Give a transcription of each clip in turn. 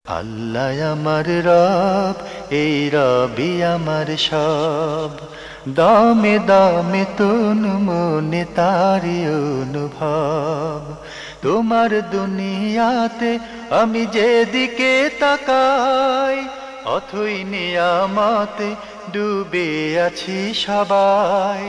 আল্লাহ আমার রব, এই রবি আমার সব। দামে দামে তুন মনে তারি অনুভব। তোমার দুনিয়াতে আমি যেদিকে তাকাই, অথই নিয়ামতে ডুবে আছি সবাই।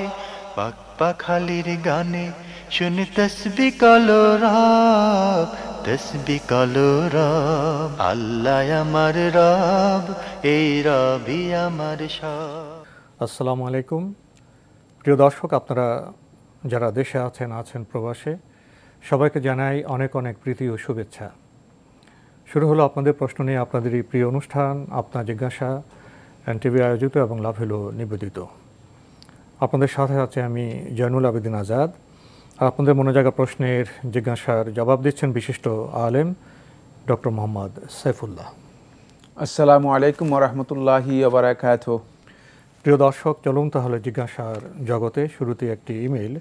পাক পাখালির গানে শুনি তসবি কলো রব, তসবি কলো রব। আল্লাহ আমার রব, এই রবি আমার সব। আসসালামু আলাইকুম প্রিয় দর্শক, আপনারা যারা দেশে আছেন প্রবাসে, সবাইকে জানাই অনেক অনেক প্রীতি ও শুভেচ্ছা। শুরু হলো আপনাদের প্রশ্ন নিয়ে আপনাদের এই প্রিয় অনুষ্ঠান আপনার জিজ্ঞাসা, এনটিভি আয়োজিত এবং লাভ হলো নিবেদিত। আপনাদের সাথে আছে আমি জয়নুল আবেদিন আজাদ। আর আপনাদের মনে জাগা প্রশ্নের জিজ্ঞাসার জবাব দিচ্ছেন বিশিষ্ট আলেম ডক্টর মোহাম্মদ সাইফুল্লাহ। আসসালামু আলাইকুম ওয়া রাহমাতুল্লাহি ওয়া বারাকাতুহু। প্রিয় দর্শক, চলুন তাহলে জিজ্ঞাসার জগতে। শুরুতে একটি ইমেইল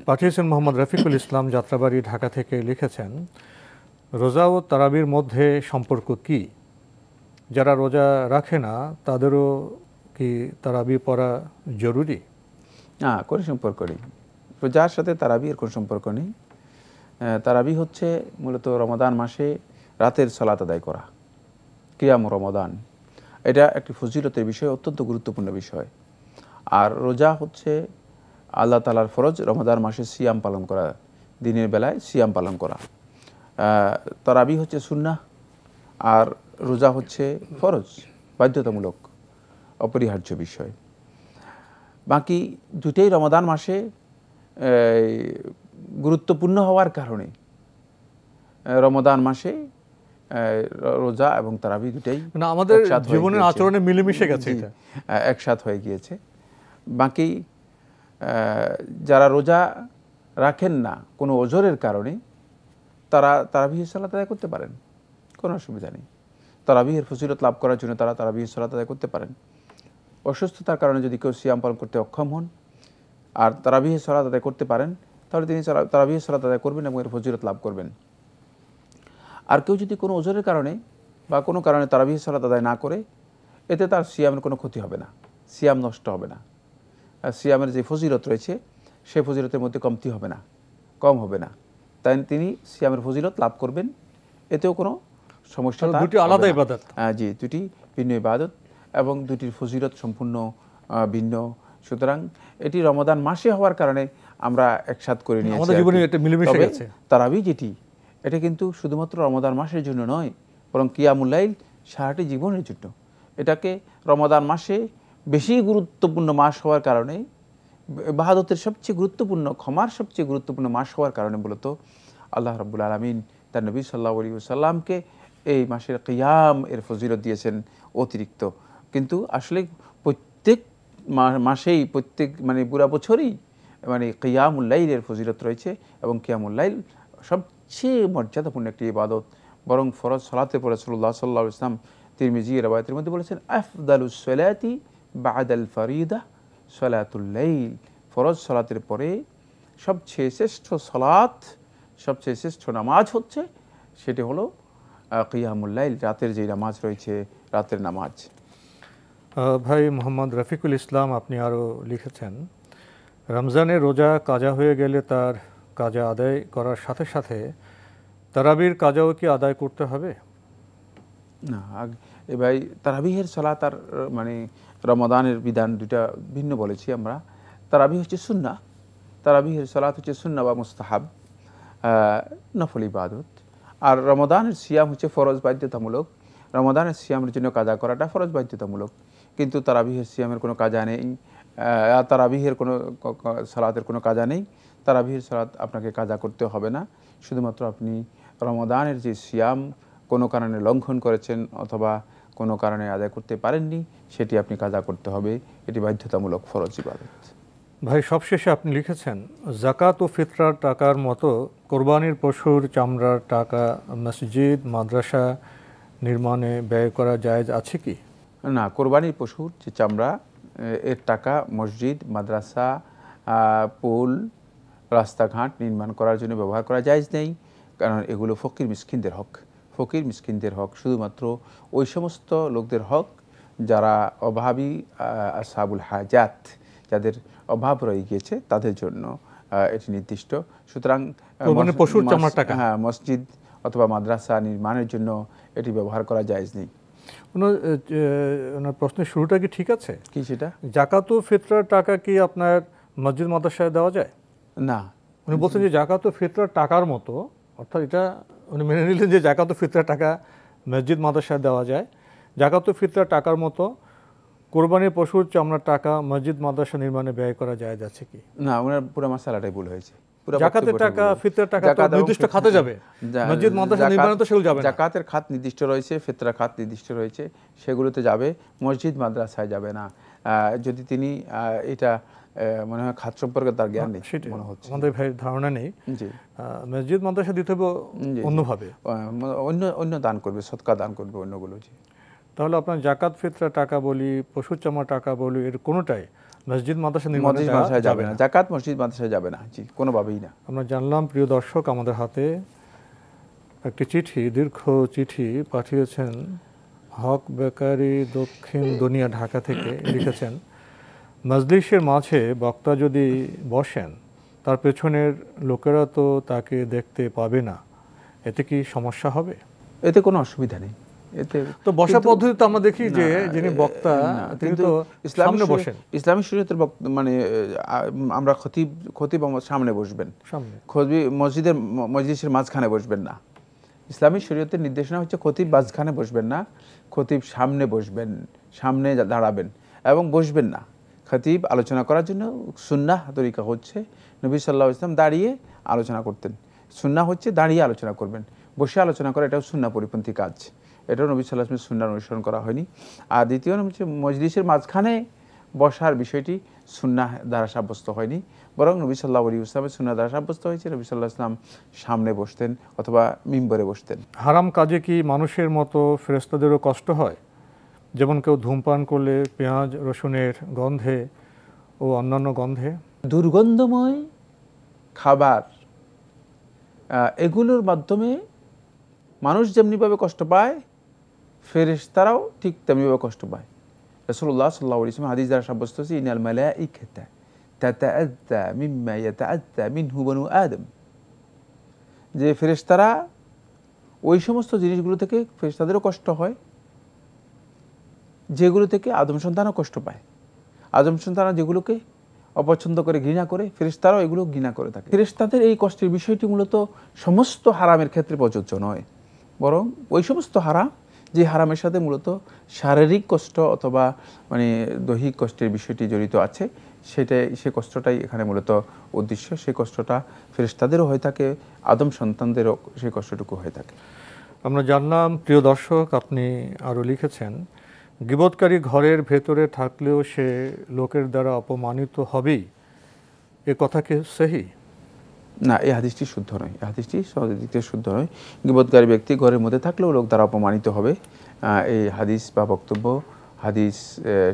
পাঠিয়েছেন মোহাম্মদ রফিকুল ইসলাম যাত্রাবাড়ি, ঢাকা থেকে। লিখেছেন, রোজা ও তারাবির মধ্যে সম্পর্ক কি? যারা রোজা রাখে না তাদেরও কি তারাবি পড়া জরুরি? না, কোনো সম্পর্ক নেই। রোজার সাথে তারাবির কোনো সম্পর্ক নেই। তারাবি হচ্ছে মূলত রমাদান মাসে রাতের সালাত আদায় করা, কিয়াম রমাদান। এটা একটি ফজিলতের বিষয়, অত্যন্ত গুরুত্বপূর্ণ বিষয়। আর রোজা হচ্ছে আল্লাহ তাআলার ফরজ, রমাদান মাসে সিয়াম পালন করা, দিনের বেলায় সিয়াম পালন করা। তারাবি হচ্ছে সুন্নাহ, আর রোজা হচ্ছে ফরজ, বাধ্যতামূলক, অপরিহার্য বিষয়। বাকি দুটেই রমাদান মাসে গুরুত্বপূর্ণ হওয়ার কারণে রমাদান মাসে রোজা এবং তারাবি দুটেই আমাদের জীবনের আচরণে মিলেমিশে গেছে, একসাথ হয়ে গিয়েছে। বাকি যারা রোজা রাখেন না কোনো ওজরের কারণে, তারা তারাবির সালাত আদায় করতে পারেন, কোনো অসুবিধা নেই। তারাবির ফজিলত লাভ করার জন্য তারা তারাবির সালাত আদায় করতে পারেন। অসুস্থতার কারণে যদি কেউ সিয়াম পালন করতে অক্ষম হন আর তারাবির সালাত আদায় করতে পারেন, তাহলে তিনি তারাবির সালাত আদায় করবেন এবং এর ফজিলত লাভ করবেন। আর কেউ যদি কোনো ওজরের কারণে বা কোনো কারণে তারাবির সালাত আদায় না করে, এতে তার সিয়ামের কোনো ক্ষতি হবে না, সিয়াম নষ্ট হবে না। সিয়ামের যে ফজিলত রয়েছে সেই ফজিলতের মধ্যে কমতি হবে না, কম হবে না। তাই তিনি সিয়ামের ফজিলত লাভ করবেন, এতেও কোনো সমস্যা না। দুটি আলাদা ইবাদত। জি, দুটি ভিন্ন ইবাদত এবং দুটির ফজিলত সম্পূর্ণ ভিন্ন। সুতরাং এটি রমাদান মাসে হওয়ার কারণে আমরা একসাথ করে নিয়েছি। আমাদের জীবনে এটা মিলেমিশে গেছে। তারাবি যেটি, এটা কিন্তু শুধুমাত্র রমাদান মাসের জন্য নয়, বরং কিয়ামুল লাইল সারাটি জীবনের জন্য। এটাকে রমাদান মাসে বেশি গুরুত্বপূর্ণ মাস হওয়ার কারণে, ইবাদতের সবচেয়ে গুরুত্বপূর্ণ, ক্ষমার সবচেয়ে গুরুত্বপূর্ণ মাস হওয়ার কারণে মূলত আল্লাহ রাব্বুল আলামিন তার নবী সাল্লাল্লাহু আলাইহি ওয়াসাল্লামকে এই মাসের কিয়াম এর ফজিলত দিয়েছেন অতিরিক্ত। কিন্তু আসলে প্রত্যেক মাসেই, প্রত্যেক পুরা বছরই কিয়ামুল লাইলের ফজিলত রয়েছে এবং কিয়ামুল লাইল সবচেয়ে মর্যাদাপূর্ণ একটি ইবাদত। বরং ফরজ সালাতের পরে রাসূলুল্লাহ সাল্লাল্লাহু আলাইহি ওয়াসাল্লাম তিরমিজি রাওয়ায়াতের মধ্যে বলেছেন, আফদালুস সালাতি বা'দাল ফারিদা সালাতুল লাইল। ফরজ সালাতের পরে সবচেয়ে শ্রেষ্ঠ সালাত, সবচেয়ে শ্রেষ্ঠ নামাজ হচ্ছে, সেটি হলো কিয়ামুল লাইল, রাতের যে নামাজ রয়েছে, রাতের নামাজ। ভাই মোহাম্মদ রফিকুল ইসলাম, আপনি আরও লিখেছেন, রমজানের রোজা কাজা হয়ে গেলে তার কাজা আদায় করার সাথে সাথে তারাবির কাজাও কি আদায় করতে হবে? না, ভাই তারাবিহের সালাত আর রমাদানের বিধান দুটা ভিন্ন বলেছি আমরা। তারাবি হচ্ছে সুন্নাহ, তারাবিহের সালাত হচ্ছে সুন্নাহ বা মুস্তাহাব, নফল ইবাদত। আর রমাদানের সিয়াম হচ্ছে ফরজ, বাধ্যতামূলক। রমাদানের সিয়ামের জন্য কাজা করাটা ফরজ, বাধ্যতামূলক। কিন্তু তারাবিহের সিয়ামের কোনো কাজা নেই, তারাবিহের কোনো সালাতের কোনো কাজা নেই। তারাবিহের সালাত আপনাকে কাজা করতে হবে না। শুধুমাত্র আপনি রমাদানের যে সিয়াম কোনো কারণে লঙ্ঘন করেছেন অথবা কোনো কারণে আদায় করতে পারেননি, সেটি আপনি কাজা করতে হবে। এটি বাধ্যতামূলক ফরজ ইবাদত। ভাই সবশেষে আপনি লিখেছেন, যাকাত ও ফিতরার টাকার মতো কোরবানির পশুর চামড়ার টাকা মসজিদ মাদ্রাসা নির্মাণে ব্যয় করা জায়েজ আছে কি? না, কোরবানির পশুর যে চামড়া, এর টাকা মসজিদ, মাদ্রাসা, পুল, রাস্তাঘাট নির্মাণ করার জন্য ব্যবহার করা জায়েজ নেই। কারণ এগুলো ফকির মিসকিনদের হক। ফকির মিসকিনদের হক, শুধুমাত্র ওই সমস্ত লোকদের হক যারা অভাবী, আসহাবুল হাজাত, যাদের অভাব রয়ে গিয়েছে তাদের জন্য এটি নির্দিষ্ট। সুতরাং পশুর চামড়ার টাকা, হ্যাঁ, মসজিদ অথবা মাদ্রাসা নির্মাণের জন্য এটি ব্যবহার করা জায়েজ নেই। ওনার প্রশ্নের শুরুটা কি ঠিক আছে? কি সেটা? জাকাত ও ফিতরার টাকা কি আপনার মসজিদ মাদ্রাসায় দেওয়া যায়? না, উনি বলছেন যে জাকাত ও ফিতরার টাকার মতো, অর্থাৎ এটা উনি মেনে নিলেন যে জাকাত ও ফিতরার টাকা মসজিদ মাদ্রাসায় দেওয়া যায়। জাকাত ও ফিতরার টাকার মতো কোরবানির পশুর চামড়ার টাকা মসজিদ মাদ্রাসা নির্মাণে ব্যয় করা যায় যাচ্ছে কি? না, ওনার পুরো মাসালাটাই ভুল হয়েছে। জাকাতের টাকা, ফিতরার টাকা তো নির্দিষ্ট খাতে যাবে, মসজিদ মাদ্রাসা নির্মাণে তো সেগুলো যাবে না। জাকাতের খাত নির্দিষ্ট রয়েছে, ফিতরা খাত নির্দিষ্ট রয়েছে, সেগুলোতে যাবে, মসজিদ মাদ্রাসায় যাবে না। যদি তিনি এটা মনে হয় খাত সম্পর্কে তার জ্ঞান নেই মনে হচ্ছে, আমাদের ভাই ধারণা নেই। মসজিদ মাদ্রাসা দিতে হবে অন্যভাবে, অন্য দান করবে, সদকা দান করবে অন্যগুলো। তাহলে আপনার জাকাত ফিতরা টাকা বলি, পশুর চামড়া টাকা বলি, এর কোনোটাই মসজিদ মাদ্রাসা নির্মাণে যাবে না। জাকাত মসজিদ মাদ্রাসায় যাবে না, জি, কোনোভাবেই না। আমরা জানলাম। প্রিয় দর্শক, আমাদের হাতে একটি চিঠি, দীর্ঘ চিঠি পাঠিয়েছেন হক বেকারি, দক্ষিণ দুনিয়া, ঢাকা থেকে। লিখেছেন, মজলিসের মাঝে বক্তা যদি বসেন, তার পেছনের লোকেরা তো তাকে দেখতে পাবে না, এতে কি সমস্যা হবে? এতে কোনো অসুবিধা নেই। তো বসা পদ্ধতি তো আমরা দেখি যে যিনি বক্তা তিনি তো সামনে বসেন। ইসলামী শরীয়তের মানে আমরা খতিব সামনে বসবেন, খতিব মসজিদের মাঝখানে বসবেন না। ইসলামী শরীয়তের নির্দেশনা হচ্ছে খতিব মাঝখানে বসবেন না, খতিব সামনে বসবেন, সামনে দাঁড়াবেন এবং বসবেন না। খতিব আলোচনা করার জন্য সুন্নাহ তরিকা হচ্ছে নবী সাল্লাল্লাহু আলাইহি ওয়াসাল্লাম দাঁড়িয়ে আলোচনা করতেন। সুন্নাহ হচ্ছে দাঁড়িয়ে আলোচনা করবেন, বসে আলোচনা করা এটাও সুন্নাহ পরিপন্থী কাজ, এটাও নবী সাল্লাল্লাহু আলাইহি ওয়াসাল্লামের সুন্নাহ অনুসরণ করা হয়নি। আর দ্বিতীয় হচ্ছে মজলিসের মাঝখানে বসার বিষয়টি সুন্নাহ দ্বারা সাব্যস্ত হয়নি, বরং নবী সাল্লাল্লাহু আলাইহি ওয়াসাল্লামের সুন্নাহ দ্বারা সাব্যস্ত হয়েছে। নবী সাল্লাল্লাহু আলাইহি ওয়াসাল্লাম সামনে বসতেন অথবা মিম্বরে বসতেন। হারাম কাজে কি মানুষের মতো ফেরেশতাদেরও কষ্ট হয়? যেমন কেউ ধূমপান করলে পেঁয়াজ রসুনের গন্ধে ও অন্যান্য গন্ধে? দুর্গন্ধময় খাবার এগুলোর মাধ্যমে মানুষ যেমনিভাবে কষ্ট পায়, ফেরেশতারাও ঠিক তেমনিভাবে কষ্ট পায়। রাসূলুল্লাহ সাল্লাল্লাহু আলাইহি ওয়াসাল্লাম হাদিস দ্বারা সাব্যস্ত হয়েছে, ইনাল মালাইকাতা তাতাআযা মিম্মা ইয়াতাআযা মিনহু বনু আদম, যে ফেরেশতারা ওই সমস্ত জিনিসগুলো থেকে ফেরেশতাদেরও কষ্ট হয় যেগুলো থেকে আদম সন্তানও কষ্ট পায়। আদম সন্তানরা যেগুলোকে অপছন্দ করে, ঘৃণা করে, ফেরেশতারাও এগুলো ঘৃণা করে থাকে। ফেরেশতাদের এই কষ্টের বিষয়টি মূলত সমস্ত হারামের ক্ষেত্রে প্রযোজ্য নয়, বরং ওই সমস্ত হারাম যে হারামের সাথে মূলত শারীরিক কষ্ট অথবা মানে দৈহিক কষ্টের বিষয়টি জড়িত আছে, সে কষ্টটাই এখানে মূলত উদ্দেশ্য। সেই কষ্টটা ফেরেশতাদেরও হয়ে থাকে, আদম সন্তানদেরও সেই কষ্টটুকু হয়ে থাকে। আমরা জানলাম। প্রিয় দর্শক, আপনি আরও লিখেছেন, গীবতকারী ঘরের ভেতরে থাকলেও সে লোকের দ্বারা অপমানিত হবেই, এ কথা কি সহি? না, এই হাদিসটি শুদ্ধ নয়, এই হাদিসটি দিক থেকে শুদ্ধ নয়। গীবতকারী ব্যক্তি ঘরের মধ্যে থাকলেও লোক দ্বারা অপমানিত হবে, এই হাদিস বা বক্তব্য হাদিস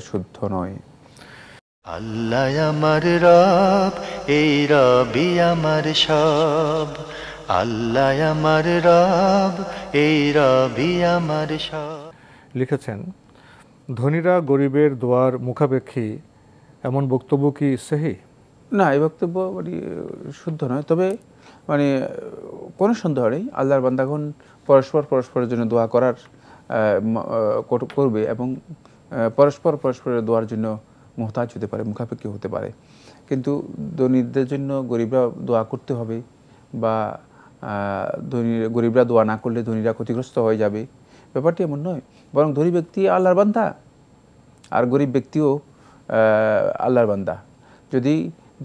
শুদ্ধ নয়। আল্লাহ আমার রব, এই রবি আমার সব। আল্লাহ আমার রব, এই রবি আমার সব। লিখেছেন, ধনীরা গরিবের দোয়ার মুখাপেক্ষী, এমন বক্তব্য কি সহি? না, এই বক্তব্য মানে শুদ্ধ নয়। তবে মানে কোনো সন্দেহ নেই, আল্লাহর বান্দাগণ পরস্পরের জন্য দোয়া করবে এবং পরস্পরের দোয়ার জন্য মুহতাজ হতে পারে, মুখাপেক্ষী হতে পারে। কিন্তু ধনীদের জন্য গরিবরা দোয়া করতে হবে বা গরিবরা দোয়া না করলে ধনীরা ক্ষতিগ্রস্ত হয়ে যাবে, ব্যাপারটি এমন নয়। বরং ধনী ব্যক্তি আল্লাহর বান্দা আর গরিব ব্যক্তিও আল্লাহর বান্দা। যদি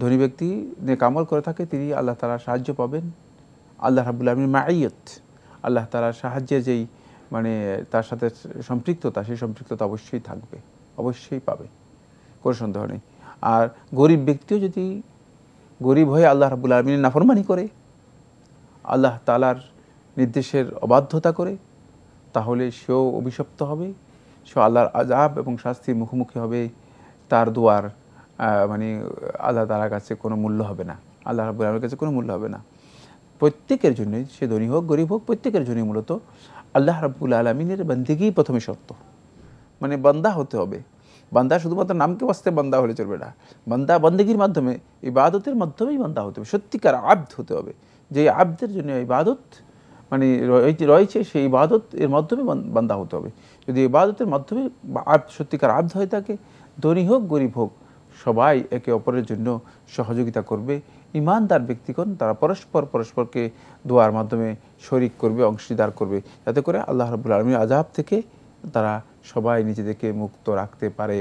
ধনী ব্যক্তি নেক আমল করে থাকে, তিনি আল্লাহ তাআলার সাহায্য পাবেন। আল্লাহ রাব্বুল আলামিনের মাইয়াত, আল্লাহ তাআলার সাহায্যের যেই মানে তার সাথে সম্পৃক্ততা, সেই সম্পৃক্ততা অবশ্যই থাকবে, অবশ্যই পাবে, কোনো সন্দেহ নেই। আর গরিব ব্যক্তিও যদি গরিব হয়ে আল্লাহ রাব্বুল আলামিনের নাফরমানি করে, আল্লাহ তাআলার নির্দেশের অবাধ্যতা করে, তাহলে সেও অভিশপ্ত হবে, সে আল্লাহর আযাব এবং শাস্তির মুখোমুখি হবে। তার দোয়ার মানে আল্লাহ তাআলার কাছে কোনো মূল্য হবে না, আল্লাহ রাব্বুল আলামিনের কাছে কোনো মূল্য হবে না। প্রত্যেকের জন্যই, সে ধনী হোক গরিব হোক, প্রত্যেকের জন্যই মূলত আল্লাহ রাব্বুল আলামিনের বান্দিগি প্রথমে শর্ত, মানে বান্দা হতে হবে। বান্দা শুধুমাত্র নামকে বাঁচতে বান্দা হলে চলবে না, বান্দা বান্দিগির মাধ্যমে, ইবাদতের মাধ্যমেই বান্দা হতে হবে, সত্যিকার আব্দ হতে হবে। যে আব্দের জন্য ইবাদত মানে রয়েছে, সেই ইবাদত এর মাধ্যমে বান্দা হতে হবে। যদি ইবাদতের মাধ্যমে সত্যিকার আব্দ হয়ে থাকে, ধনী হোক গরিব হোক, সবাই একে অপরের জন্য সহযোগিতা করবে। ইমানদার ব্যক্তিগণ তারা পরস্পরকে দোয়ার মাধ্যমে শরিক করবে, অংশীদার করবে, যাতে করে আল্লাহ রাব্বুল আলামিনের আযাব থেকে তারা সবাই নিজেদেরকে মুক্ত রাখতে পারে।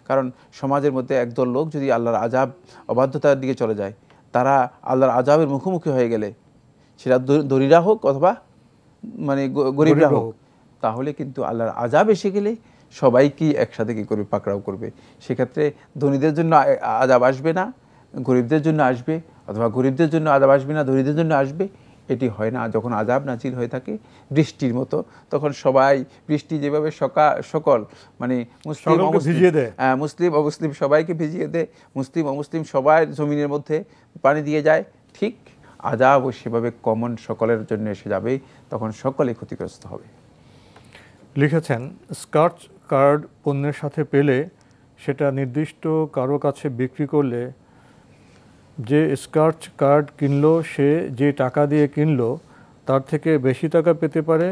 কারণ সমাজের মধ্যে একদল লোক যদি আল্লাহর আযাব, অবাধ্যতার দিকে চলে যায়, তারা আল্লাহর আযাবের মুখোমুখি হয়ে গেলে, সেটা ধনীরা হোক অথবা মানে গরিবরা হোক, তাহলে কিন্তু আল্লাহর আযাব এসে গেলে সবাইকেই একসাথে কী করবে, পাকড়াও করবে। সেক্ষেত্রে ধনীদের জন্য আযাব আসবে না, গরিবদের জন্য আসবে, অথবা গরিবদের জন্য আযাব আসবে না, ধনীদের জন্য আসবে। এটি হয় না। যখন আযাব নাজিল হয়ে থাকে বৃষ্টির মতো, তখন সবাই, বৃষ্টি যেভাবে সকল মানে মুসলিম অমুসলিম সবাইকে ভিজিয়ে দেয়, মুসলিম অমুসলিম সবাই জমিনের মধ্যে পানি দিয়ে যায়, ঠিক আযাবও সেভাবে কমন সকলের জন্য এসে যাবে, তখন সকলে ক্ষতিগ্রস্ত হবে। লিখেছেন, স্ক্র্যাচ কার্ড পণ্যের সাথে পেলে সেটা নির্দিষ্ট কারো কাছে বিক্রি করলে যে স্ক্র্যাচ কার্ড কিনলো সে যে টাকা দিয়ে কিনলো তার থেকে বেশি টাকা পেতে পারে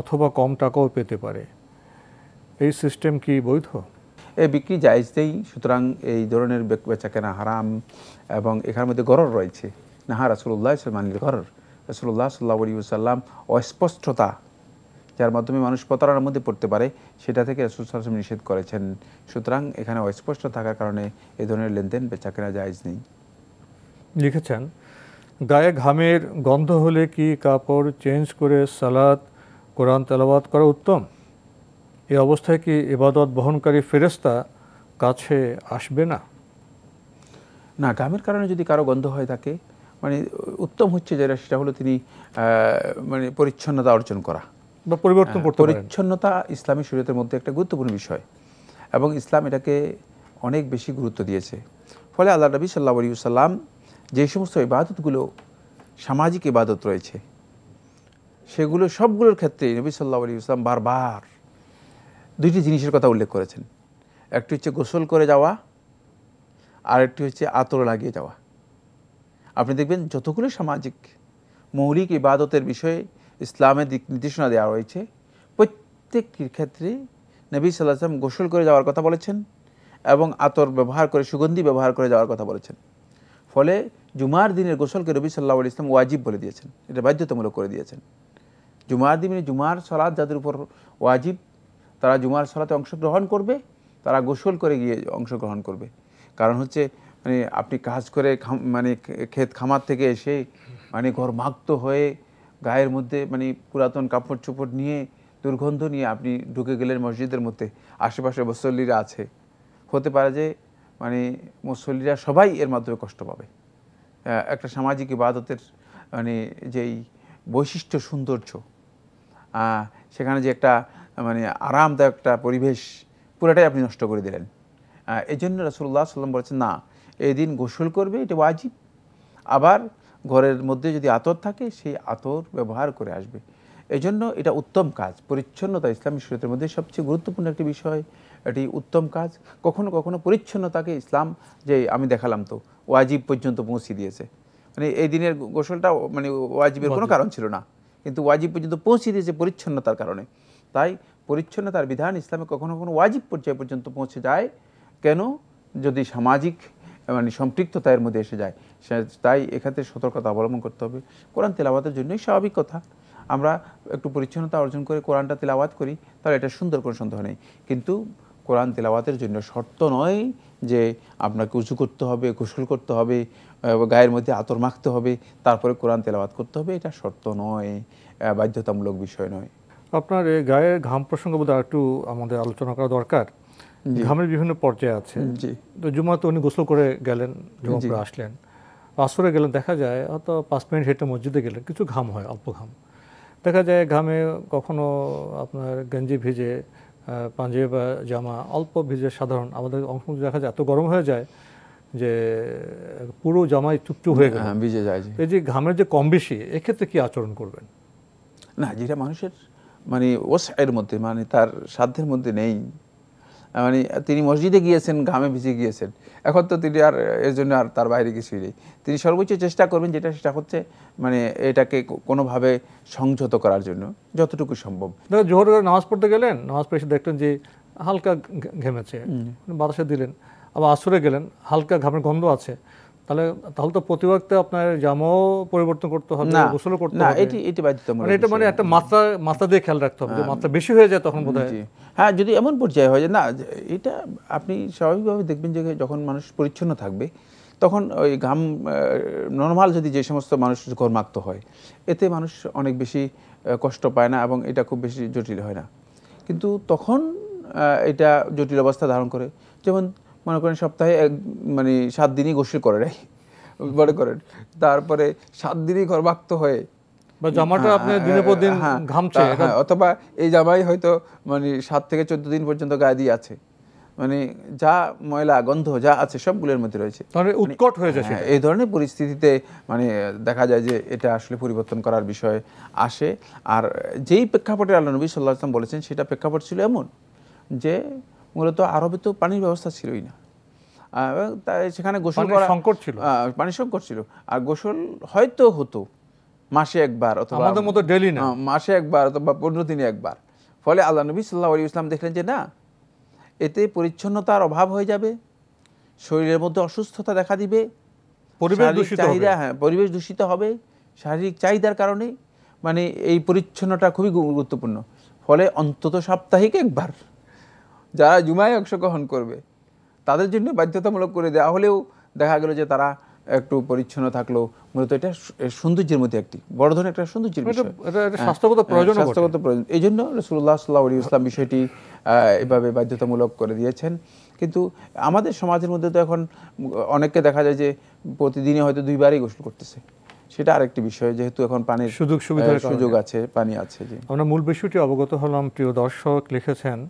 অথবা কম টাকাও পেতে পারে। এই সিস্টেম কি বৈধ? এই বিক্রি জায়েজ নেই। সুতরাং এই ধরনের বেচাকেনা হারাম, এবং এখানের মধ্যে গরর রয়েছে। নাহা রাসূলুল্লাহ সাল্লাল্লাহু গরর, রাসূলুল্লাহ সাল্লাল্লাহু আলাইহি ওয়াসাল্লাম অস্পষ্টতা যার মাধ্যমে মানুষ প্রতারণার মধ্যে পড়তে পারে, সেটা থেকে রাসূল সাল্লাল্লাহু আলাইহি ওয়াসাল্লাম নিষেধ করেছেন। সুতরাং এখানে অস্পষ্ট থাকার কারণে এই ধরনের লেনদেন বেচাকেনা জায়েজ নেই। লিখেছেন, গায়ে ঘামের গন্ধ হলে কি কাপড় চেঞ্জ করে সালাত কোরআন তেলাওয়াত করা উত্তম? এই অবস্থায় কি ইবাদত বহনকারী ফেরেশতা কাছে আসবে না? না, ঘামের কারণে যদি কারো গন্ধ হয়ে থাকে, মানে উত্তম হচ্ছে যেটা, সেটা হলো তিনি মানে পরিচ্ছন্নতা অর্জন করা বা পরিবর্তন করতে পারেন। পরিচ্ছন্নতা ইসলামী শরীয়তের মধ্যে একটা গুরুত্বপূর্ণ বিষয়, এবং ইসলাম এটাকে অনেক বেশি গুরুত্ব দিয়েছে। ফলে আল্লাহ নবী সাল্লাল্লাহু আলাইহি ওয়াসাল্লাম যে সমস্ত ইবাদতগুলো সামাজিক ইবাদত রয়েছে, সেগুলো সবগুলোর ক্ষেত্রে নবী সাল্লাল্লাহু আলাইহি ওয়াসাল্লাম বারবার দুইটি জিনিসের কথা উল্লেখ করেছেন। একটি হচ্ছে গোসল করে যাওয়া, আর একটি হচ্ছে আতর লাগিয়ে যাওয়া। আপনি দেখবেন যতগুলো সামাজিক মৌলিক ইবাদতের বিষয়ে ইসলামের দিক নির্দেশনা দেওয়া রয়েছে, প্রত্যেকটির ক্ষেত্রে নবী সাল্লাল্লাহু আলাইহি ওয়াসাল্লাম গোসল করে যাওয়ার কথা বলেছেন, এবং আতর ব্যবহার করে, সুগন্ধি ব্যবহার করে যাওয়ার কথা বলেছেন। ফলে জুমার দিনের গোসলকে নবী সাল্লাল্লাহু আলাইহি ওয়াসাল্লাম ওয়াজিব বলে দিয়েছেন, এটা বাধ্যতামূলক করে দিয়েছেন। জুমার দিনে জুমার সালাত যাদের উপর ওয়াজিব, তারা জুমার সালাতে অংশগ্রহণ করবে, তারা গোসল করে গিয়ে অংশগ্রহণ করবে। কারণ হচ্ছে মানে আপনি কাজ করে মানে ক্ষেত খামার থেকে এসে মানে ঘরমাক্ত হয়ে গায়ের মধ্যে মানে পুরাতন কাপড় চোপড় নিয়ে, দুর্গন্ধ নিয়ে আপনি ঢুকে গেলেন মসজিদের মধ্যে, আশেপাশে মুসল্লিরা আছে, হতে পারে যে মানে মুসল্লিরা সবাই এর মাধ্যমে কষ্ট পাবে। একটা সামাজিক ইবাদতের মানে যেই বৈশিষ্ট্য, সৌন্দর্য, সেখানে যে একটা মানে আরামদায়ক একটা পরিবেশ, পুরোটাই আপনি নষ্ট করে দিলেন। এই জন্য রাসূলুল্লাহ সাল্লাল্লাহু আলাইহি ওয়াসাল্লাম বলেছেন, না, এই দিন গোসল করবে, এটা ওয়াজিব। আবার ঘরের মধ্যে যদি আতর থাকে, সেই আতর ব্যবহার করে আসবে। এই জন্য এটা উত্তম কাজ। পরিচ্ছন্নতা ইসলামী শরীয়তের মধ্যে সবচেয়ে গুরুত্বপূর্ণ একটি বিষয়, এটি উত্তম কাজ। কখনো কখনো পরিচ্ছন্নতাকে ইসলাম, যে আমি দেখালাম তো, ওয়াজিব পর্যন্ত পৌঁছে দিয়েছে। মানে এই দিনের গোসলটা মানে ওয়াজিবের কোনো কারণ ছিল না, কিন্তু ওয়াজিব পর্যন্ত পৌঁছে দিয়েছে পরিচ্ছন্নতার কারণে। তাই পরিচ্ছন্নতার বিধান ইসলামে কখনো কখনো ওয়াজিব পর্যায় পর্যন্ত পৌঁছে যায়। কেন? যদি সামাজিক মানে সম্পৃক্ততা এর মধ্যে এসে যায়। তাই এক্ষেত্রে সতর্কতা অবলম্বন করতে হবে। কোরআন তেলাওয়াতের জন্যই স্বাভাবিক কথা, আমরা একটু পরিচ্ছন্নতা অর্জন করে কোরআনটা তেলাওয়াত করি, তাহলে এটা সুন্দর, কোনো সন্দেহ নেই। কিন্তু কোরআন তেলাওয়াতের জন্য শর্ত নয় যে আপনাকে উজু করতে হবে, গোসল করতে হবে, গায়ের মধ্যে আতর মাখতে হবে, তারপরে কোরআন তেলাওয়াত করতে হবে, এটা শর্ত নয়, বাধ্যতামূলক বিষয় নয়। আপনার এই গায়ের ঘাম প্রসঙ্গ বোধহয় একটু আমাদের আলোচনা করা দরকার। ঘামের বিভিন্ন পর্যায়ে আছে। তো জুমাতে উনি গোসল করে গেলেন, জুমা পড়ে আসলেন, আসরে গেলেন, দেখা যায় হয়তো 5 মিনিট হেঁটে মসজিদে গেলেন, কিছু ঘাম হয়, অল্প ঘাম দেখা যায়। ঘামে কখনো আপনার গেঞ্জি ভিজে, পাঞ্জাবি বা জামা অল্প ভিজে, সাধারণ আমাদের অংশ দেখা যায় এত গরম হয়ে যায় যে পুরো জামাই চুপচুপ হয়ে গেল, ভিজে যায়। এই যে ঘামের যে কম বেশি, এক্ষেত্রে কি আচরণ করবেন? না, যেটা মানুষের মানে ওসআইয়ের মধ্যে, মানে তার সাধ্যের মধ্যে নেই। মানে তিনি মসজিদে গিয়েছেন, ঘামে ভিজে গিয়েছেন, এখন তো তিনি আর এর জন্য আর তার বাইরে কিছুই নেই। তিনি সর্বোচ্চ চেষ্টা করবেন, সেটা হচ্ছে মানে এটাকে কোনোভাবে সংযত করার জন্য যতটুকু সম্ভব। জোহরের নামাজ পড়তে গেলেন, নামাজ পড়ে এসে দেখলেন যে হালকা ঘেমেছে, বাতাসে দিলেন। আবার আসরে গেলেন, হালকা ঘামের গন্ধ আছে, তাহলে তো প্রতি ওয়াক্তে আপনার জামাও পরিবর্তন করতে হবে, গোসলও করতে হবে। এটি বাধ্যতামূলক, এটা মানে একটা মাত্রা দিয়ে খেয়াল রাখতে হবে, যে মাত্রা বেশি হয়ে যায় তখন বোধহয়। হ্যাঁ, যদি এমন পর্যায়ে হয় যে না, এটা আপনি স্বাভাবিকভাবে দেখবেন যে যখন মানুষ পরিচ্ছন্ন থাকবে তখন ওই ঘাম নর্মাল যদি যে সমস্ত মানুষ ঘর্মাক্ত হয়, এতে মানুষ অনেক বেশি কষ্ট পায় না এবং এটা খুব বেশি জটিল হয় না। কিন্তু তখন এটা জটিল অবস্থা ধারণ করে। যেমন মনে করেন সপ্তাহে মানে 7 দিনই গোসল করে নাই মনে করেন, তারপরে 7 দিনই ঘর্মাক্ত হয়ে বা জামাটা আপনি দিনের পর দিন ঘামছে, অথবা এই জামাই হয়তো মানে 7 থেকে 14 দিন পর্যন্ত গায়ে দিয়ে আছে, মানে যা ময়লা গন্ধ যা আছে সবগুলোর মধ্যে রয়েছে, উৎকট হয়ে যায়। এই ধরনের পরিস্থিতিতে মানে দেখা যায় যে এটা আসলে পরিবর্তন করার বিষয় আসে। আর যেই প্রেক্ষাপটে আল্লাহ নবী সাল্লাল্লাহু আলাইহি ওয়াসাল্লাম বলেছেন, সেটা প্রেক্ষাপট ছিল এমন যে মূলত আরবে তো পানির ব্যবস্থা ছিলই না, তাই সেখানে গোসল করা সংকট ছিল, পানির সংকট ছিল। আর গোসল হয়তো হতো মাসে একবার, অথবা আমাদের মতো ডেইলি না, মাসে একবার অথবা 15 দিনে একবার। ফলে আল্লাহ নবী সাল্লাল্লাহু আলাইহি ওয়াসাল্লাম দেখলেন যে না, এতে পরিচ্ছন্নতার অভাব হয়ে যাবে, শরীরের মধ্যে অসুস্থতা দেখা দিবে, পরিবেশ দূষিত হবে শারীরিক চাহিদার কারণে। মানে এই পরিচ্ছন্নতা খুবই গুরুত্বপূর্ণ। ফলে অন্তত সাপ্তাহিক একবার যারা জুমায় অংশগ্রহণ করবে তাদের জন্য বাধ্যতামূলক করে দেওয়া হলেও দেখা গেল যে তারা একটু পরিচ্ছন্ন থাকলো। মূলত এটা সৌন্দর্যের মধ্যে একটি বড় ধরনের একটা সৌন্দর্যের বিষয়, স্বাস্থ্যগত প্রয়োজন। এই জন্য রাসূলুল্লাহ সাল্লাল্লাহু আলাইহি ওয়াসাল্লাম বিষয়টি এভাবে বাধ্যতামূলক করে দিয়েছেন। কিন্তু আমাদের সমাজের মধ্যে তো এখন অনেককে দেখা যায় যে প্রতিদিনই হয়তো 2 বারই গোসল করতেছে, সেটা আরেকটি বিষয়, যেহেতু এখন পানির সুযোগ আছে, পানি আছে। আমরা মূল বিষয়টি অবগত হলাম। প্রিয় দর্শক লিখেছেন,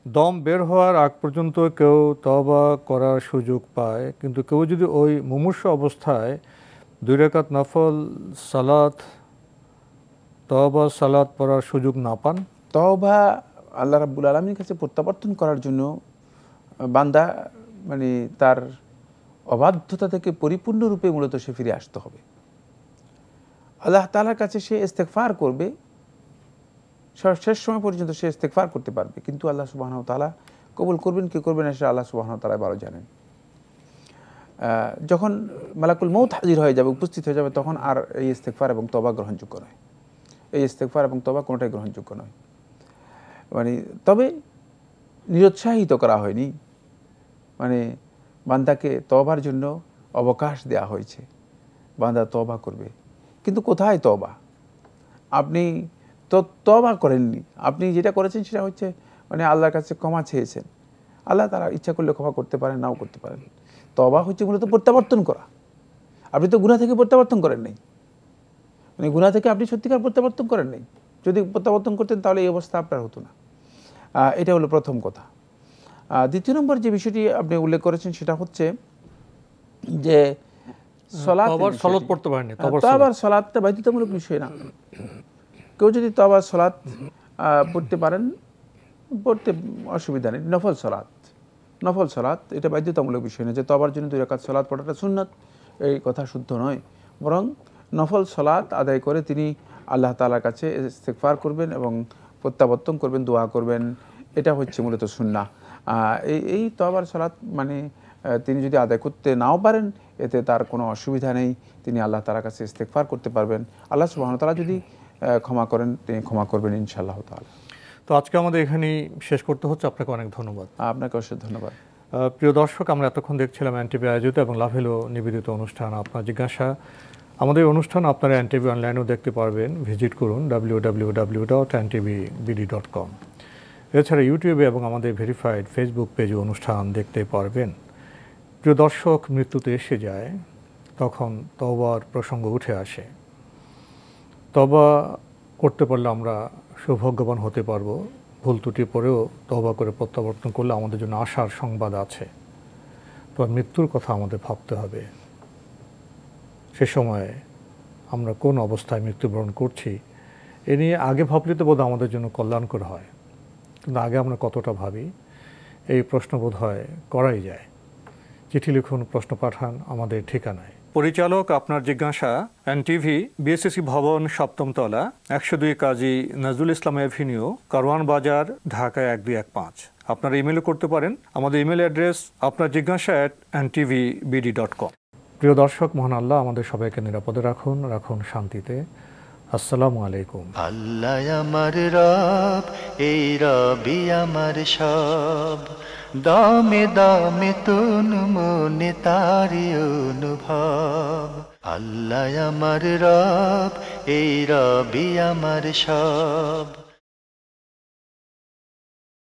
দম বের হওয়ার আগ পর্যন্ত কেউ তওবা করার সুযোগ পায়, কিন্তু কেউ যদি ওই মুমূর্ষ অবস্থায় 2 রাকাত নফল সালাত তওবা সালাত পড়ার সুযোগ না পান, তওবা আল্লাহ রাব্বুল আলামিনের কাছে প্রত্যাবর্তন করার জন্য বান্দা মানে তার অবাধ্যতা থেকে পরিপূর্ণরূপে মূলত সে ফিরে আসতে হবে। আল্লাহ তাআলার কাছে সে ইস্তেগফার করবে, শেষ সময় পর্যন্ত সে ইস্তেগফার করতে পারবে, কিন্তু আল্লাহ সুবহানাহু ওয়া তাআলা কবুল করবেন কি করবেন না সেটা আল্লাহ সুবহানাহু ওয়া তাআলা ভালো জানেন। যখন মালাকুল মউত হাজির হয়ে যাবে, উপস্থিত হয়ে যাবে, তখন আর এই ইস্তেগফার এবং তওবা গ্রহণযোগ্য নয়। এই ইস্তেগফার এবং তওবা কোনোটাই গ্রহণযোগ্য নয়। মানে তবে নিরুৎসাহিত করা হয়নি, মানে বান্দাকে তওবার জন্য অবকাশ দেওয়া হয়েছে, বান্দা তওবা করবে। কিন্তু কোথায় তওবা? আপনি তো তওবা করেননি, আপনি যেটা করেছেন সেটা হচ্ছে মানে আল্লাহর কাছে ক্ষমা চেয়েছেন। আল্লাহ তারা ইচ্ছা করলে ক্ষমা করতে পারেন, নাও করতে পারেন। তওবা হচ্ছে মূলত প্রত্যাবর্তন করা। আপনি তো গুনাহ থেকে প্রত্যাবর্তন করেন নাই, মানে গুনাহ থেকে আপনি সত্যিকার প্রত্যাবর্তন করেন নাই। যদি প্রত্যাবর্তন করতেন তাহলে এই অবস্থা আপনার হতো না। এটা হলো প্রথম কথা। দ্বিতীয় নম্বর যে বিষয়টি আপনি উল্লেখ করেছেন সেটা হচ্ছে যে সালাত পড়তে পারেন না। তওবার সালাতটা বাধ্যতামূলক বিষয় না। কেউ যদি তওবার সালাত পড়তে পারেন, পড়তে অসুবিধা নেই। নফল সালাত এটা বাধ্যতামূলক বিষয় না যে তওবার জন্য 2 রাকাত সালাত পড়াটা সুন্নাত, এই কথা শুদ্ধ নয়। বরং নফল সালাত আদায় করে তিনি আল্লাহ তাআলার কাছে ইস্তেগফার করবেন এবং প্রত্যাবর্তন করবেন, দোয়া করবেন, এটা হচ্ছে মূলত সুন্নাহ। এই তওবার সালাত মানে তিনি যদি আদায় করতে নাও পারেন, এতে তার কোনো অসুবিধা নেই, তিনি আল্লাহ তাআলার কাছে ইস্তেগফার করতে পারবেন। আল্লাহ সুবহানাহু ওয়া তাআলা যদি ক্ষমা করেন, তিনি ক্ষমা করবেন ইনশাআল্লাহ তাআলা। তো আজকে আমাদের এখানেই শেষ করতে হচ্ছে। আপনাকে অনেক ধন্যবাদ। আপনাকে অশেষ ধন্যবাদ। প্রিয় দর্শক, আমরা এতক্ষণ দেখছিলাম এনটিভি আয়োজিত এবং লাভেলো নিবেদিত অনুষ্ঠান আপনার জিজ্ঞাসা। আমাদের অনুষ্ঠান আপনারা এনটিভি অনলাইনেও দেখতে পারবেন, ভিজিট করুন www.ntvbd.com। এছাড়া ইউটিউবে এবং আমাদের ভেরিফাইড ফেসবুক পেজে অনুষ্ঠান দেখতে পারবেন। প্রিয় দর্শক, মৃত্যুতে এসে যায় তখন তওবার প্রসঙ্গ উঠে আসে। তওবা করতে পারলে আমরা সৌভাগ্যবান হতে পারবো। ভুল ত্রুটি পরেও তওবা করে প্রত্যাবর্তন করলে আমাদের জন্য আশার সংবাদ আছে। তো মৃত্যুর কথা আমাদের ভাবতে হবে। সে সময়ে আমরা কোন অবস্থায় মৃত্যুবরণ করছি এ নিয়ে আগে ভাবলে তো বোধ আমাদের জন্য কল্যাণকর হয়, কিন্তু আগে আমরা কতটা ভাবি এই প্রশ্ন বোধ হয় করাই যায়। চিঠি লিখুন, প্রশ্ন পাঠান আমাদের ঠিকানায়। পরিচালক আপনার জিজ্ঞাসা, এনটিভি, বিএসসি ভবন, 7ম তলা, 102 কাজী নজরুল ইসলাম এভিনিউ, কারওয়ান বাজার, ঢাকা 1215। আপনারা ইমেলও করতে পারেন। আমাদের ইমেল অ্যাড্রেস আপনার জিজ্ঞাসা @ntvbd.com। প্রিয় দর্শক, মহান আল্লাহ আমাদের সবাইকে নিরাপদে রাখুন, রাখুন শান্তিতে। আসসালামু আলাইকুম। আল্লাহ আমার রব, এই রবি আমার সব, দামে দামে তন মনে তারি অনুভব। আল্লাহ আমার রব, এই রবি আমার সব।